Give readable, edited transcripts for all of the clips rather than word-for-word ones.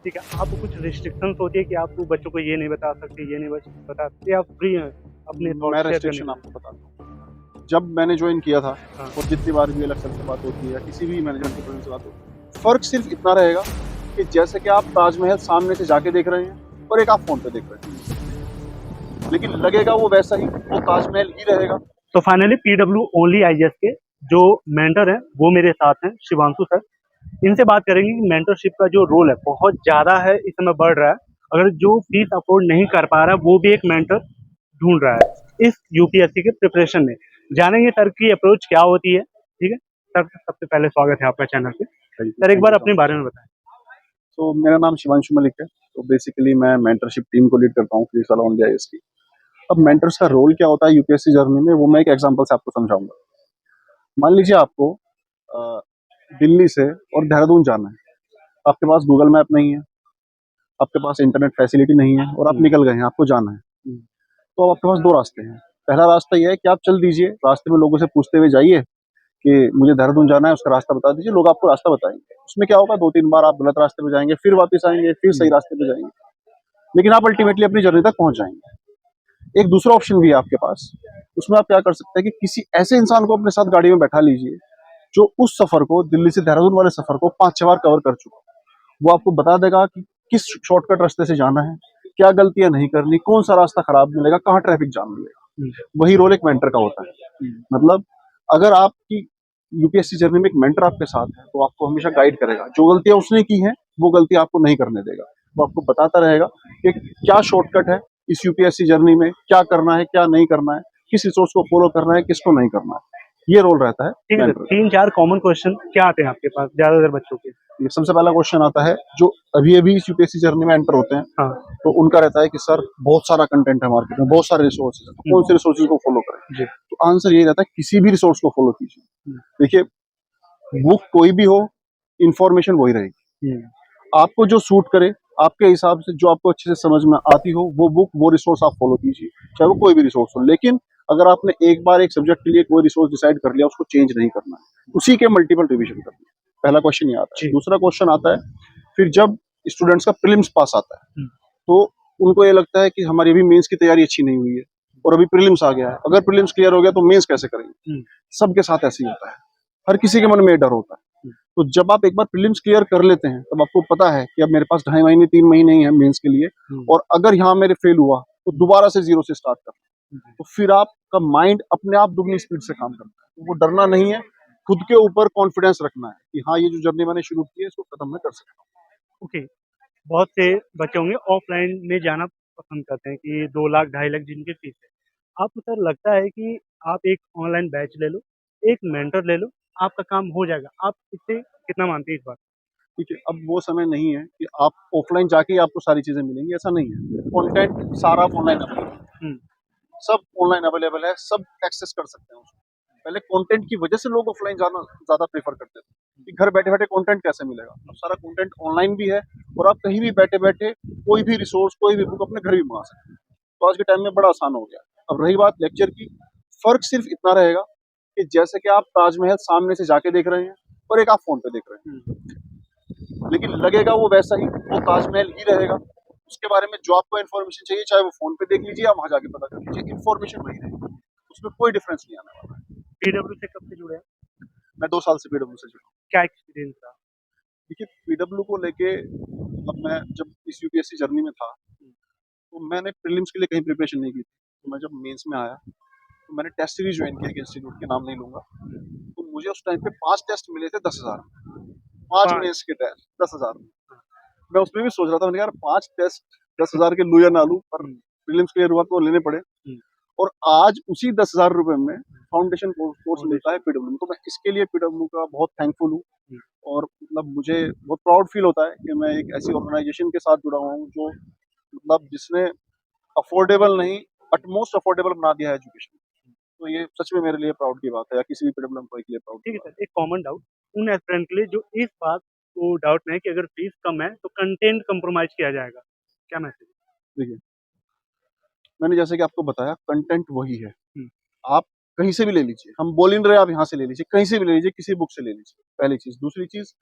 ठीक है, आपको कुछ रिस्ट्रिक्शंस होती है कि आप बच्चों को ये नहीं बता सकते, ये नहीं बता सकते, आप फ्री हैं अपने मैं थॉट्स शेयर करने रेस्ट्रिक्शन के लिए? आपको बताता हूँ। जब मैंने ज्वाइन किया था हाँ, और जितनी बार भी अलग से बात होती है या किसी भी मैनेजमेंट के प्रोजेक्ट से बात होती है, फ़र्क सिर्फ़ इतना रहेगा कि जैसे कि आप ताजमहल सामने से जाके देख रहे हैं और एक आप फ़ोन पे देख रहे हैं। लेकिन लगेगा वो वैसा ही, वो ताजमहल ही रहेगा। तो फाइनली पीडब्ल्यू ओनली आईएएस के जो मेंटर हैं, वो मेरे साथ हैं, शिवांशु सर। इनसे बात करेंगे कि मेंटरशिप का जो रोल है, बहुत ज़्यादा है, इस समय बढ़ रहा है। अगर जो फीस अफोर्ड नहीं कर पा रहा है, वो भी एक मेंटर ढूँढ रहा है, इस यूपीएससी के प्रिपरेशन में। जानेंगे सर की अप्रोच क्या होती है, ठीक है? सर, सबसे पहले स्वागत है आपका चैनल पे। सर, एक थैंक बार यू सो अपने मच। बारे में बताएँ। तो मेरा नाम शिवांशु मलिक है। तो बेसिकली मैं मेंटरशिप टीम को लीड करता हूँ पुलिस वाला ऑन आईएएस की। अब मेंटर्स का रोल क्या होता है यूपीएससी जर्नी में, वो मैं एक एग्जांपल से आपको समझाऊंगा। मान लीजिए आपको अ, दिल्ली से और देहरादून जाना है। आपके पास गूगल मैप नहीं है, आपके पास इंटरनेट फैसिलिटी नहीं है और आप हुँ, निकल गए हैं, आपको जाना है। हुँ, तो आपके पास दो रास्ते हैं। पहला रास्ता ये है कि आप चल दीजिए, रास्ते में लोगों से पूछते हुए जाइए कि मुझे देहरादून जाना है, उसका रास्ता बता दीजिए, लोग आपको रास्ता बताएंगे। उसमें क्या होगा, 2-3 बार आप गलत रास्ते पे जाएंगे, फिर वापस आएंगे, फिर सही हुँ, रास्ते पे जाएंगे, लेकिन आप अल्टीमेटली अपनी जर्नी तक पहुंच जाएंगे। एक दूसरा ऑप्शन भी है आपके पास। उसमें आप क्या कर सकते हैं कि किसी ऐसे इंसान को अपने साथ गाड़ी में बैठा लीजिए जो उस सफर को, दिल्ली से देहरादून वाले सफर को 5-6 बार कवर कर चुका हो। वो आपको बता देगा कि किस शॉर्टकट रास्ते से जाना है, क्या गलतियां नहीं करनी, कौन सा रास्ता खराब मिलेगा, कहाँ ट्रैफिक जाम मिलेगा। हुँ, वही रोल एक मेंटर का होता है। हुँ, मतलब अगर आपकी यूपीएससी जर्नी में एक मेंटर आपके साथ है तो आपको हमेशा गाइड करेगा। जो गलतियां उसने की हैं वो गलती आपको नहीं करने देगा। वो आपको बताता रहेगा कि क्या शॉर्टकट है इस यूपीएससी जर्नी में, क्या करना है, क्या नहीं करना है, किस रिसोर्स को फॉलो करना है, किसको नहीं करना है। ये रोल रहता है ठीक है सर, मेंटर का। 3-4 कॉमन क्वेश्चन क्या आते हैं आपके पास ज़्यादातर बच्चों के? ये सबसे पहला क्वेश्चन आता है जो अभी अभी इस यूपीएससी जर्नी में एंटर होते हैं। हाँ, तो उनका रहता है कि सर बहुत सारा कंटेंट है मार्केट में, बहुत सारे रिसोर्सेज है, तो हुँ, कौन से रिसोर्सेज को फॉलो करें। जी, तो आंसर ये रहता है किसी भी रिसोर्स को फॉलो कीजिए। हुँ, देखिए, बुक कोई भी हो, इंफॉर्मेशन वही रहेगी। हुँ, आपको जो सूट करे, आपके हिसाब से जो आपको अच्छे से समझ में आती हो, वो बुक, वो रिसोर्स आप फॉलो कीजिए, चाहे वो कोई भी रिसोर्स हो। लेकिन अगर आपने एक बार एक सब्जेक्ट के लिए कोई रिसोर्स डिसाइड कर लिया, उसको चेंज नहीं करना है, उसी के मल्टीपल रिविजन करना है। पहला क्वेश्चन ये आता है। जी, दूसरा क्वेश्चन आता है फिर जब स्टूडेंट्स का प्रीलिम्स पास आता है, हुँ, तो उनको ये लगता है कि हमारी अभी मेंस की तैयारी अच्छी नहीं हुई है और अभी प्रीलिम्स आ गया है। अगर प्रीलिम्स क्लियर हो गया तो मेंस कैसे करेंगे। हुँ, सबके साथ ऐसे ही होता है, हर किसी के मन में ये डर होता है। हुँ, तो जब आप एक बार प्रीलिम्स क्लियर कर लेते हैं तब आपको पता है कि अब मेरे पास 2.5 महीने 3 महीने ही है मेंस के लिए, हुँ, और अगर यहाँ मेरे फेल हुआ तो हुँ, दोबारा से जीरो से स्टार्ट करना। जी, तो फिर आपका माइंड अपने आप दुगनी स्पीड से काम करता है। तो वो डरना नहीं है, खुद के ऊपर कॉन्फिडेंस रखना है कि हाँ, ये जो जर्नी मैंने शुरू की है इसको खत्म मैं कर सकता ओके। बहुत से बच्चे होंगे ऑफलाइन में जाना पसंद करते हैं कि 2 लाख, 2.5 लाख जिनकी फीस है। आपको सर लगता है कि आप एक ऑनलाइन बैच ले लो, एक मेंटर ले लो, आपका काम हो जाएगा। आप इससे कितना मानते हैं इस बात हूँ। ठीक है, अब वो समय नहीं है कि आप ऑफलाइन जाके ही आपको सारी चीजें मिलेंगी, ऐसा नहीं है। कंटेंट सारा ऑनलाइन अवेलेबल है, को? हुँ, सब ऑनलाइन अवेलेबल है, सब एक्सेस कर सकते हैं उसको। पहले कंटेंट की वजह से लोग ऑफलाइन जाना ज्यादा प्रेफर करते थे कि घर बैठे बैठे कंटेंट कैसे मिलेगा। अब सारा कंटेंट ऑनलाइन भी है और आप कहीं भी बैठे बैठे कोई भी रिसोर्स, कोई भी बुक अपने घर भी मंगा सकते हैं। तो आज के टाइम में बड़ा आसान हो गया। अब रही बात लेक्चर की, फर्क सिर्फ इतना रहेगा कि जैसे कि आप ताजमहल सामने से जाके देख रहे हैं और एक आप फोन पे देख रहे हुँ, हैं, लेकिन लगेगा वो वैसा ही, वो ताजमहल ही रहेगा। उसके बारे में जो आपको इन्फॉर्मेशन चाहिए, चाहे वो फोन पे देख लीजिए या वहां जाके पता कर लीजिए, इन्फॉर्मेशन वही रहेगी, उसमें कोई डिफरेंस नहीं आने वाला है। पीडब्ल्यू से कब से जुड़े हैं? मैं 2 साल से पीडब्ल्यू से जुड़ा हूँ। क्या एक्सपीरियंस रहा? देखिए, पीडब्ल्यू को लेके, अब मैं जब इस यूपीएससी जर्नी में था हुँ, तो मैंने प्रीलिम्स के लिए कहीं प्रिपरेशन नहीं की थी। तो मैं जब मेंस में आया तो मैंने टेस्ट सीरीज ज्वाइन किया, एक इंस्टीट्यूट के नाम नहीं लूंगा। हुँ, तो मुझे उस टाइम पे 5 टेस्ट मिले थे 10,000, 5 5 मेंस के टेस्ट 10,000। हाँ, मैं उसमें भी सोच रहा था, मैंने कहा यार 5 टेस्ट 10,000 के लू या ना लू, पर हुँ, प्रीलिम्स क्लियर हुआ तो लेने पड़े। हुँ, और आज उसी 10,000 रुपए में फाउंडेशन कोर्स मिलता फाउंडेशन है पीडब्ल्यू में। तो मैं इसके लिए पीडब्ल्यू का बहुत थैंकफुल हूँ। हुँ, और मतलब मुझे बहुत प्राउड फील होता है कि मैं एक ऐसी ऑर्गेनाइजेशन के साथ जुड़ा हुआ हूँ जो मतलब जिसने अफोर्डेबल नहीं, अटमोस्ट अफोर्डेबल बना दिया है एजुकेशन। तो ये सच में मेरे लिए प्राउड की बात है, या किसी भी पीडब्ल्यू एम्प्लॉय के लिए प्राउड की ठीक है बात सर, एक कॉमन डाउट उन एस्पिरेंट के लिए जो इस बात को डाउट में है कि अगर फीस कम है तो कंटेंट कंप्रोमाइज़ किया जाएगा। क्या मैसेज है? है। देखिए, मैंने जैसे कि आपको बताया, कंटेंट वही है। हुँ, आप कहीं से भी ले लीजिए, हम बोल ही नहीं रहे, आप यहाँ से ले लीजिए, कहीं से भी ले लीजिए, किसी बुक से ले लीजिए, पहली चीज। दूसरी चीज,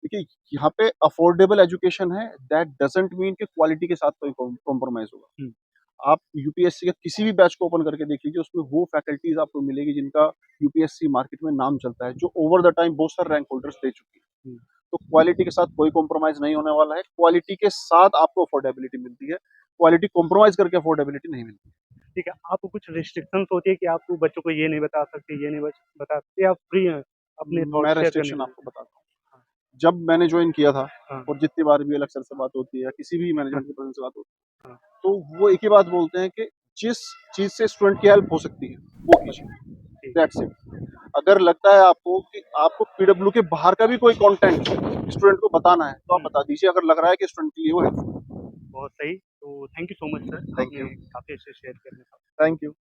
देखिए यहाँ पे अफोर्डेबल एजुकेशन है, दैट डजंट मीन कि क्वालिटी के साथ कोई कॉम्प्रोमाइज होगा। हम्म, आप यूपीएससी का किसी भी बैच को ओपन करके देख लीजिए, उसमें वो फैकल्टीज आपको मिलेगी जिनका यूपीएससी मार्केट में नाम चलता है, जो ओवर द टाइम बहुत सारे रैंक होल्डर्स दे चुकी है। हम्म, तो क्वालिटी के साथ कोई कॉम्प्रोमाइज नहीं होने वाला है, क्वालिटी के साथ आपको अफोर्डेबिलिटी मिलती है, क्वालिटी कॉम्प्रोमाइज करके अफोर्डेबिलिटी नहीं मिलती। ठीक है। आपको कुछ रिस्ट्रिक्शंस होती है कि आप बच्चों को ये नहीं बता सकते, ये नहीं बता सकते, आप फ्री हैं अपने मैं थॉट शेयर करने रेस्ट्रिक्शन के लिए? आपको बताता हूँ। जब मैंने ज्वाइन किया था हाँ, और जितनी बार भी अलग सर से बात होती है या किसी भी हाँ, मैनेजमेंट के पर्सन से बात होती हाँ, है, तो वो एक ही बात बोलते हैं कि जिस चीज से स्टूडेंट की हेल्प हो सकती है वो कीजिए, ठीक, दैट्स इट। अगर लगता है आपको कि आपको पीडब्ल्यू के बाहर का भी कोई कंटेंट स्टूडेंट को बताना है तो आप हुँ, बता दीजिए, अगर लग रहा है कि स्टूडेंट के लिए वो हेल्पफुल है। बहुत सही। तो thank you so much sir, thank आपने यू। काफ़ी अच्छे शेयर किया मेरे साथ। Thank you.